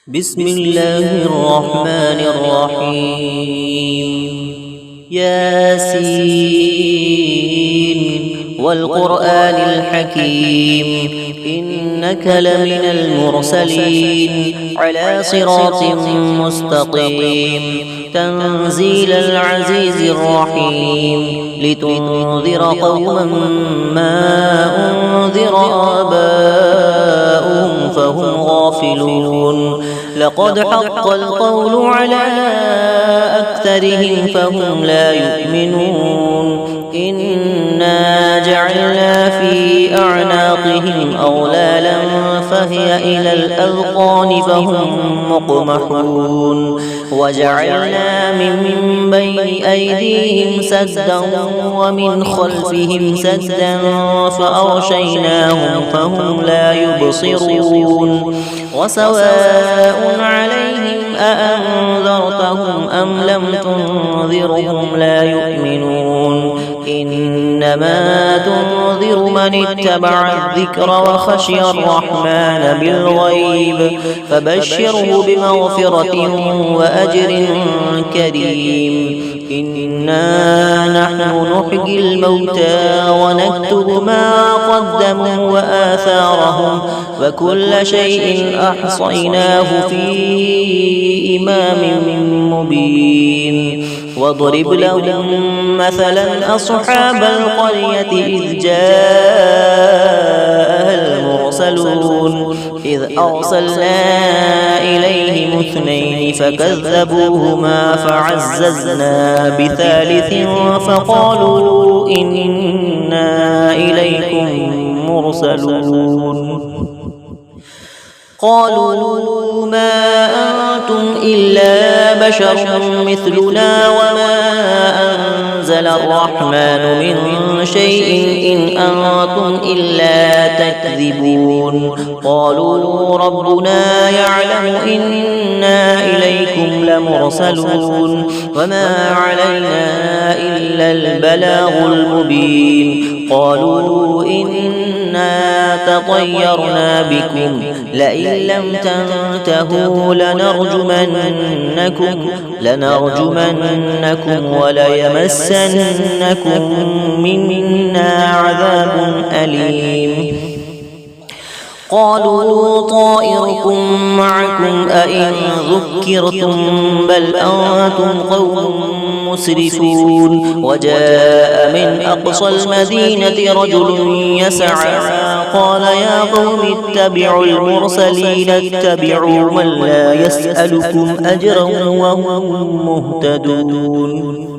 بسم الله الرحمن الرحيم ياسين والقرآن الحكيم إنك لمن المرسلين على صراط مستقيم تنزيل العزيز الرحيم لتنذر قوما ما أنذر آباؤهم فهم غافلون لقد حق القول على أكثرهم فهم لا يؤمنون إنا جعلنا في أعناقهم أغلالا فهي إلى الأذقان فهم مقمحون وجعلنا من بين أيديهم سدا ومن خلفهم سدا فأغشيناهم فهم لا يبصرون وسواء عليهم أأنذرتهم أم لم تنذرهم لا يؤمنون إنما تنذر من اتبع الذكر وخشي الرحمن بالغيب فبشره بمغفرة وأجر كريم إنا نحن نحيي الموتى ونكتب ما قدموا وآثارهم وكل شيء أحصيناه في إمام مبين واضرب لهم مثلا أصحاب القرية إذ جاءها المرسلون إذ أرسلنا إليهم اثنين فكذبوهما فعززنا بثالث فقالوا إنا إليكم مرسلون قالوا ما أنتم إلا بشر مثلنا وما أنزل الرحمن من شيء إن أنتم إلا تكذبون قالوا ربنا يعلم إنا إليكم لمرسلون وما علينا إلا البلاغ المبين قالوا إنا تطيرنا بكم لئن لم تنتهوا لنرجمنكم وليمسنكم منا عذاب أليم قالوا طائركم معكم أئن ذكرتم بل أنتم قوم مسرفون وجاء من أقصى المدينة رجل يسعى قال يا قوم اتبعوا المرسلين اتبعوا من لا يسألكم أجرا وهم مهتدون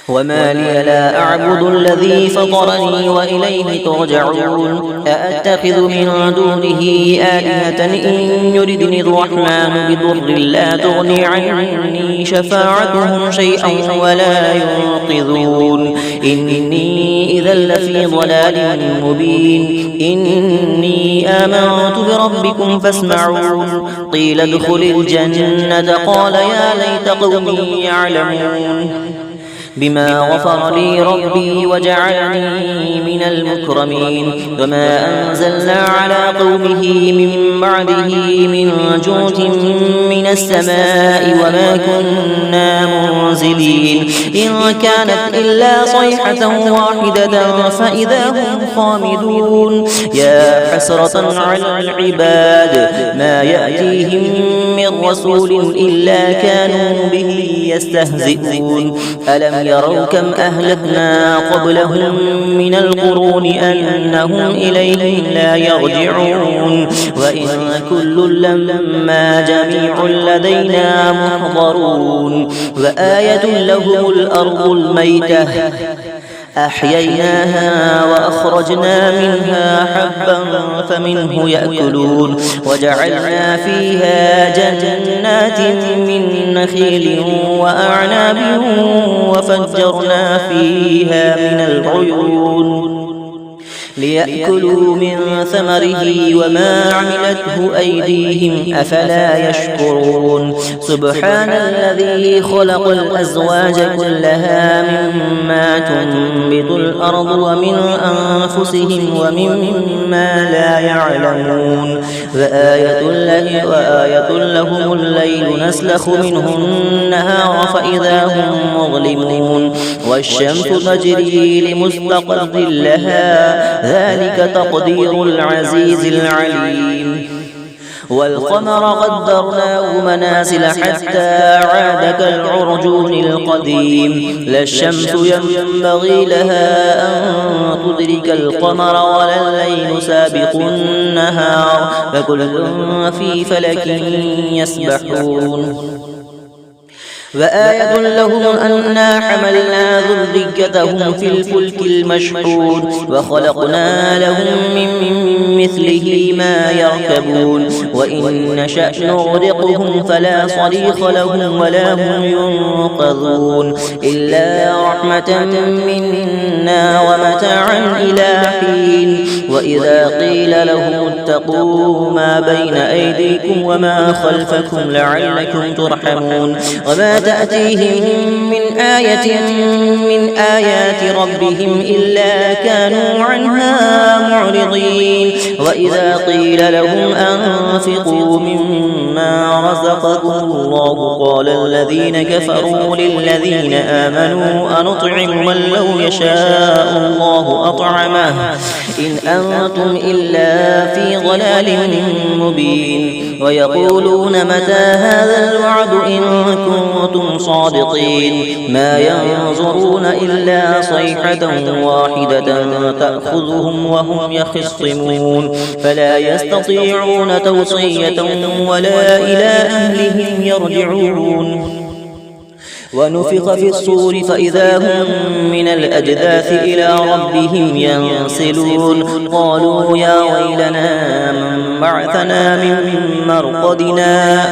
وما لي لا أعبد الذي فطرني وإليه ترجعون أأتخذ من دونه آلهة إن يردني الرحمن بضر لا تغني عني شفاعتهم شيئا ولا ينقذون إني إذا لفي ضلال مبين إني آمنت بربكم فاسمعون قيل ادخل الجنة قال يا ليت قومي يعلمون بما غفر لي ربي وجعلني من المكرمين وما أنزلنا على قومه من بعده من جود من السماء وما كنا منزلين إن كانت إلا صيحة واحدة فإذا هم خامدون يا حسرة على العباد ما يأتيهم من رسول إلا كانوا به يستهزئون ألم يروا كم أهلكنا قبلهم من القرون أنهم إليهم لا يرجعون وإن كل لما جميع لدينا محضرون وآية لهم الأرض الميتة أحييناها وأخرجنا منها حبا فمنه يأكلون وجعلنا فيها جنات من نخيل وأعناب وفجرنا فيها من العيون ليأكلوا من ثمره وما عملته أيديهم أفلا يشكرون سبحان الذي خلق الأزواج كلها مما تنبت الأرض ومن أنفسهم ومما لا يعلمون وآية لهم الليل نسلخ منه النهار فإذا هم مظلمون والشمس تجري لمستقر لها ذلك تقدير العزيز العليم والقمر قدرناه منازل حتى عاد كالعرجون القديم لا الشمس ينبغي لها أن تدرك القمر ولا الليل سابق النهار فكل في فلك يسبحون وآية لهم أنا حملنا ذريتهم في الفلك المشحون وخلقنا لهم من مثله ما يركبون وإن نشأ نغرقهم فلا صريخ لهم ولا هم ينقذون إلا رحمة منا ومتاعا إلى حين وإذا قيل لهم اتقوا ما بين أيديكم وما خلفكم لعلكم ترحمون وما تأتيهم من آية من آيات ربهم إلا كانوا عنها معرضين وإذا قيل لهم أنفقوا مما رزقكم الله قال الذين كفروا للذين آمنوا أنطعم من لو يشاء الله أطعمه إن أنتم إلا في ضلال مبين ويقولون متى هذا الوعد إن كنتم صادقين ما ينظرون إلا صيحة واحدة تأخذهم وهم يخصمون فلا يستطيعون توصية ولا إلى أهلهم يرجعون ونفخ في الصور فإذا هم من الأجداث إلى ربهم ينسلون قالوا يا ويلنا من بعثنا من مرقدنا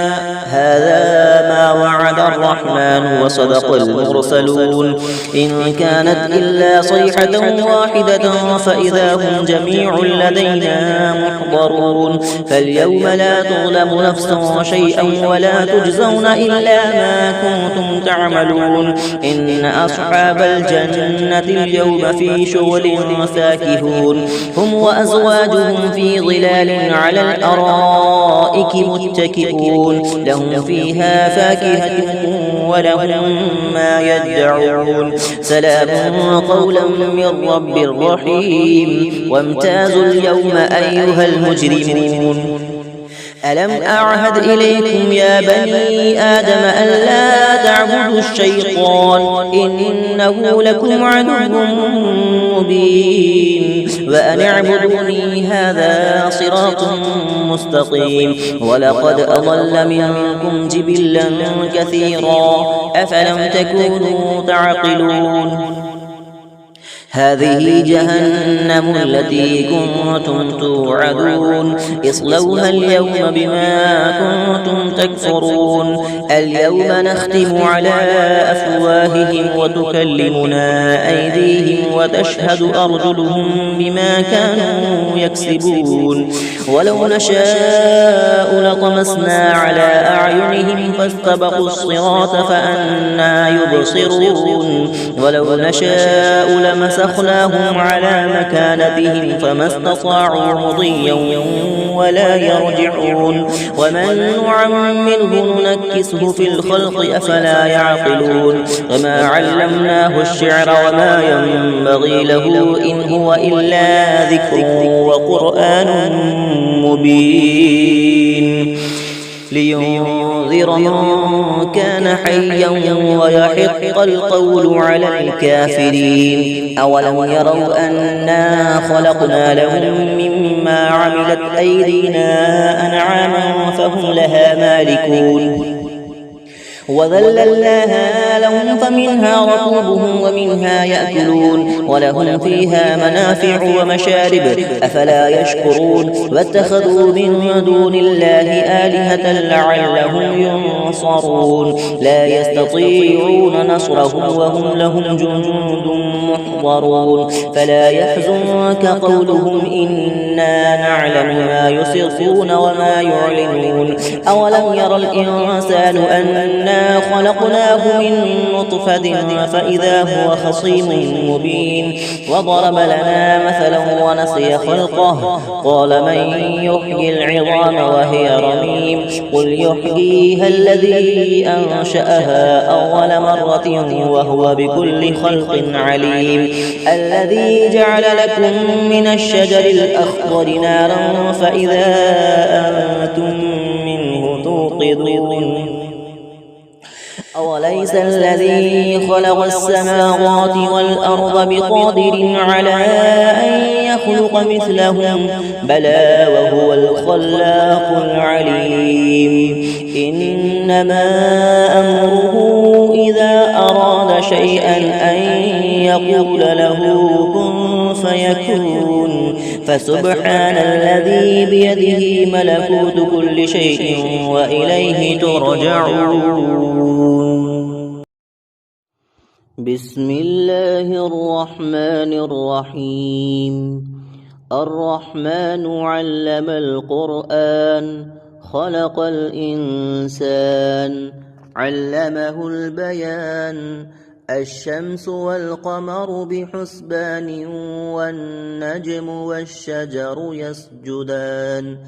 هذا ما وعد الرحمن وصدق المرسلون إن كانت إلا صيحة واحدة فإذا هم جميع لدينا محضرون فاليوم لا تظلم نفس شيئا ولا تجزون إلا ما كنتم تعملون إن أصحاب الجنة اليوم في شغل فاكهون هم وأزواجهم في ظلال على الأرائك متكئون لهم فيها فاكهة ولهم ما يدعون سلام قولا من رب رحيم وامتازوا اليوم أيها المجرمون ألم أعهد إليكم يا بني آدم ألا تعبدوا الشيطان إنه لكم عدو مبين وأن اعبدوني هذا صراط مستقيم ولقد أضل منكم جبلا كثيرا أفلم تكونوا تعقلون هذه جهنم التي كنتم توعدون اصلوها اليوم بما كنتم تكفرون اليوم نختم على أفواههم وتكلمنا أيديهم وتشهد أرجلهم بما كانوا يكسبون ولو نشاء لطمسنا على أعينهم فاستبقوا الصراط فأنى يبصرون ولو نشاء لمسخناهم على مكانتهم فما استطاعوا مضيا ولا يرجعون ومن نعمره ننكسه في الخلق أفلا يعقلون وما علمناه الشعر وما ينبغي له إن هو إلا ذكر وقرآن مبين لينذر من كان حيا ويحق القول على الكافرين أولم يروا أنا خلقنا لهم مما عملت أيدينا أنعاما فهم لها مالكون وذللناها لهم فمنها ركوبهم ومنها يأكلون ولهم فيها منافع ومشارب أفلا يشكرون واتخذوا من دون الله آلهة لعلهم ينصرون لا يستطيعون نصرهم وهم لهم جند محضرون فلا يحزنك قولهم إنا نعلم ما يسرون وما يعلنون أولم ير الإنسان أنا خلقناه من نطفة فإذا هو خصيم مبين وضرب لنا مثلا ونسي خلقه قال من يحيي العظام وهي رميم قل يحييها الذي أنشأها أول مرة وهو بكل خلق عليم الذي جعل لكم من الشجر الأخضر نارا فإذا أنتم منه توقدون أوليس الذي خلق السماوات والأرض بقادر على أن يخلق مثلهم بلى وهو الخلاق العليم إنما أمره إذا أراد شيئا أن يقول له كن فيكون فسبحان الذي بيده ملكوت كل شيء وإليه ترجعون بسم الله الرحمن الرحيم الرحمن علم القرآن خلق الإنسان علمه البيان الشمس والقمر بحسبان والنجم والشجر يسجدان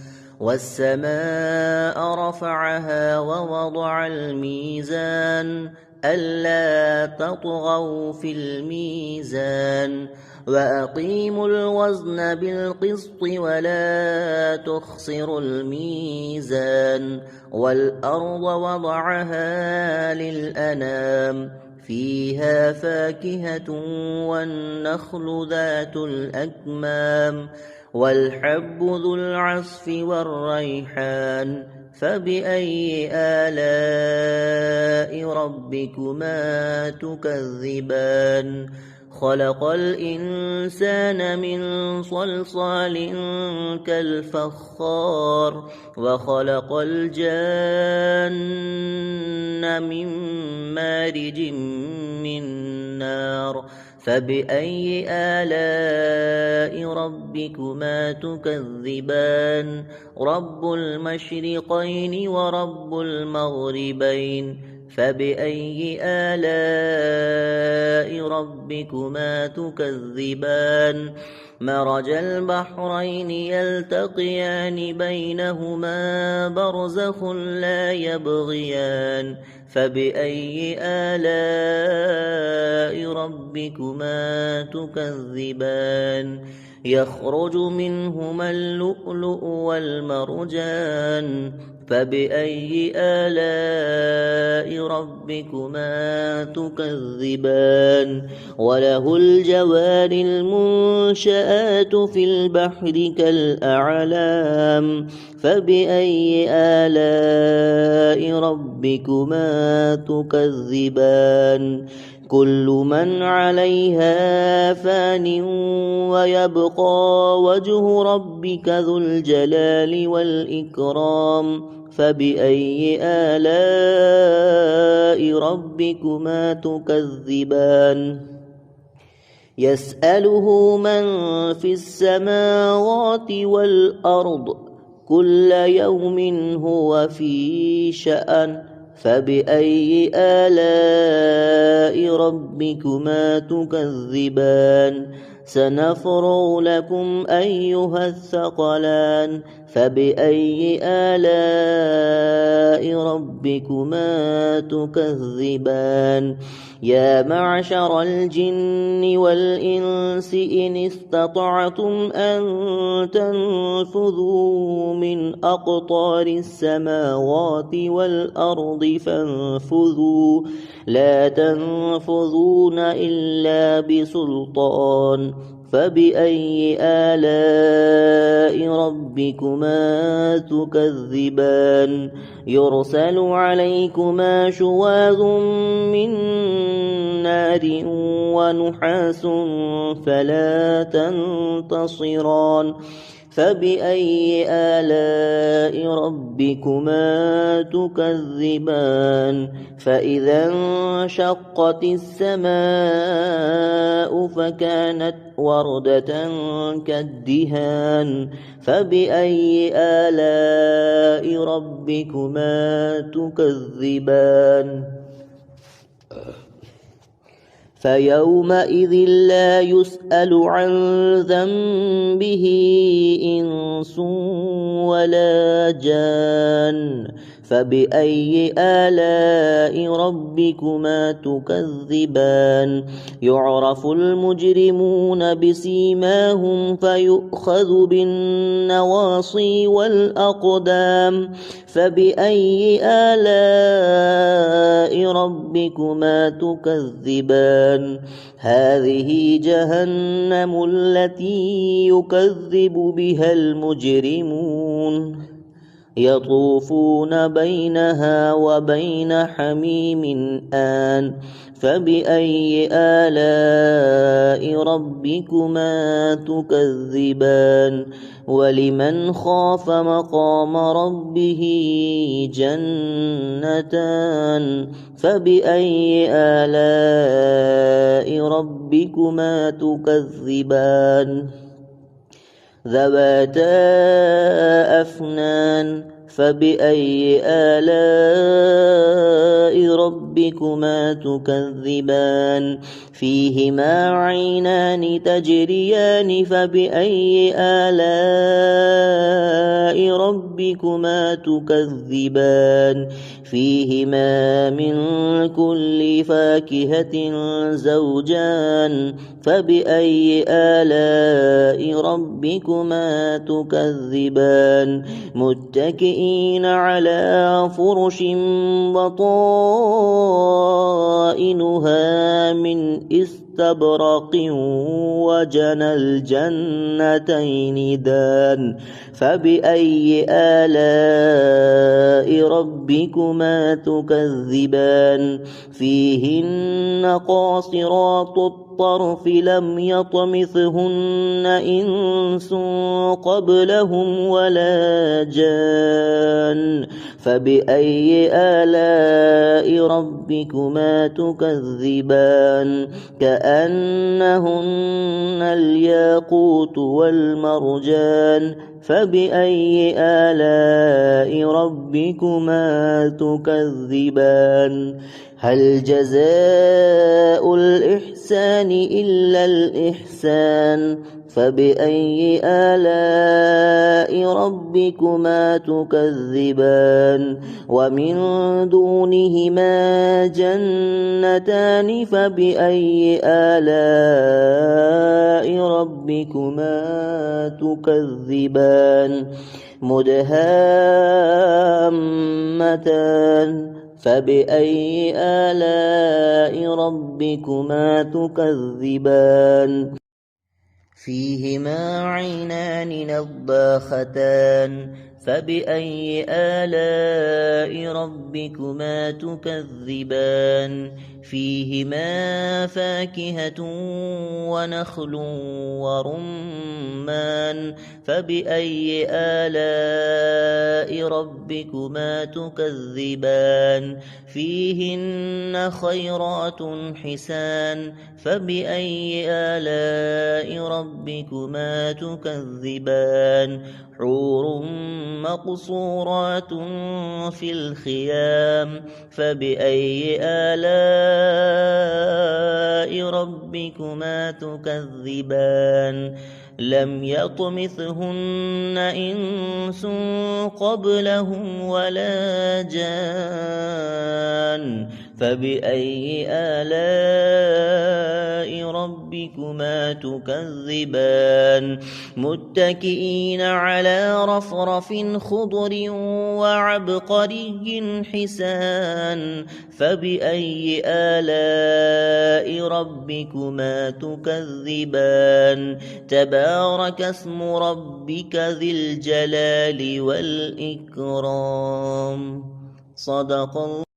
والسماء رفعها ووضع الميزان ألا تطغوا في الميزان وأقيموا الوزن بالقسط ولا تخسروا الميزان والأرض وضعها للأنام فيها فاكهة والنخل ذات الأكمام والحب ذو العصف والريحان فبأي آلاء ربكما تكذبان خلق الإنسان من صلصال كالفخار وخلق الجان من مارج من نار فبأي آلاء ربكما تكذبان رب المشرقين ورب المغربين فبأي آلاء ربكما تكذبان مرج البحرين يلتقيان بينهما برزخ لا يبغيان فبأي آلاء ربكما تكذبان يخرج منهما اللؤلؤ والمرجان فبأي آلاء ربكما تكذبان وله الجوار المنشآت في البحر كالأعلام فبأي آلاء ربكما تكذبان كل من عليها فان ويبقى وجه ربك ذو الجلال والإكرام فبأي آلاء ربكما تكذبان يسأله من في السماوات والأرض كل يوم هو في شأن فبأي آلاء ربكما تكذبان سنفرغ لكم أيها الثقلان فبأي آلاء ربكما تكذبان يا معشر الجن والإنس إن استطعتم أن تنفذوا من أقطار السماوات والأرض فانفذوا لا تنفذون إلا بسلطان فبأي آلاء ربكما تكذبان يرسل عليكما شواظ من نار ونحاس فلا تنتصران فبأي آلاء ربكما تكذبان فإذا انشقت السماء فكانت وردة كالدهان فبأي آلاء ربكما تكذبان فيومئذ لا يسأل عن ذنبه إنس ولا جان فبأي آلاء ربكما تكذبان يعرف المجرمون بسيماهم فيؤخذ بالنواصي والأقدام فبأي آلاء ربكما تكذبان هذه جهنم التي يكذب بها المجرمون يطوفون بينها وبين حميم آن فبأي آلاء ربكما تكذبان ولمن خاف مقام ربه جنتان فبأي آلاء ربكما تكذبان ذواتا أفنان فبأي آلاء ربكما تكذبان فيهما عينان تجريان فبأي آلاء ربكما تكذبان فيهما من كل فاكهة زوجان فبأي آلاء ربكما تكذبان متكئين على فرش بطائنها من استبرق وجنى الجنتين دان فبأي آلاء ربكما تكذبان فيهن قاصرات الطرف لم يطمثهن إنس قبلهم ولا جان فبأي آلاء ربكما تكذبان كأنهن الياقوت والمرجان فبأي آلاء ربكما تكذبان هل جزاء الإحسان إلا الإحسان فبأي آلاء ربكما تكذبان ومن دونهما جنتان فبأي آلاء ربكما تكذبان مدهامتان فبأي آلاء ربكما تكذبان فيهما عينان نضاختان فبأي آلاء ربكما تكذبان فيهما فاكهة ونخل ورمان فبأي آلاء ربكما تكذبان فيهن خيرات حسان فبأي آلاء ربكما تكذبان حور مقصورات في الخيام فبأي آلاء ربكما تكذبان لم يطمثهن إنس قبلهم ولا جان فبأي آلاء ربكما تكذبان متكئين على رفرف خضر وعبقري حسان فبأي آلاء ربكما تكذبان تبارك اسم ربك ذي الجلال والإكرام صدق الله.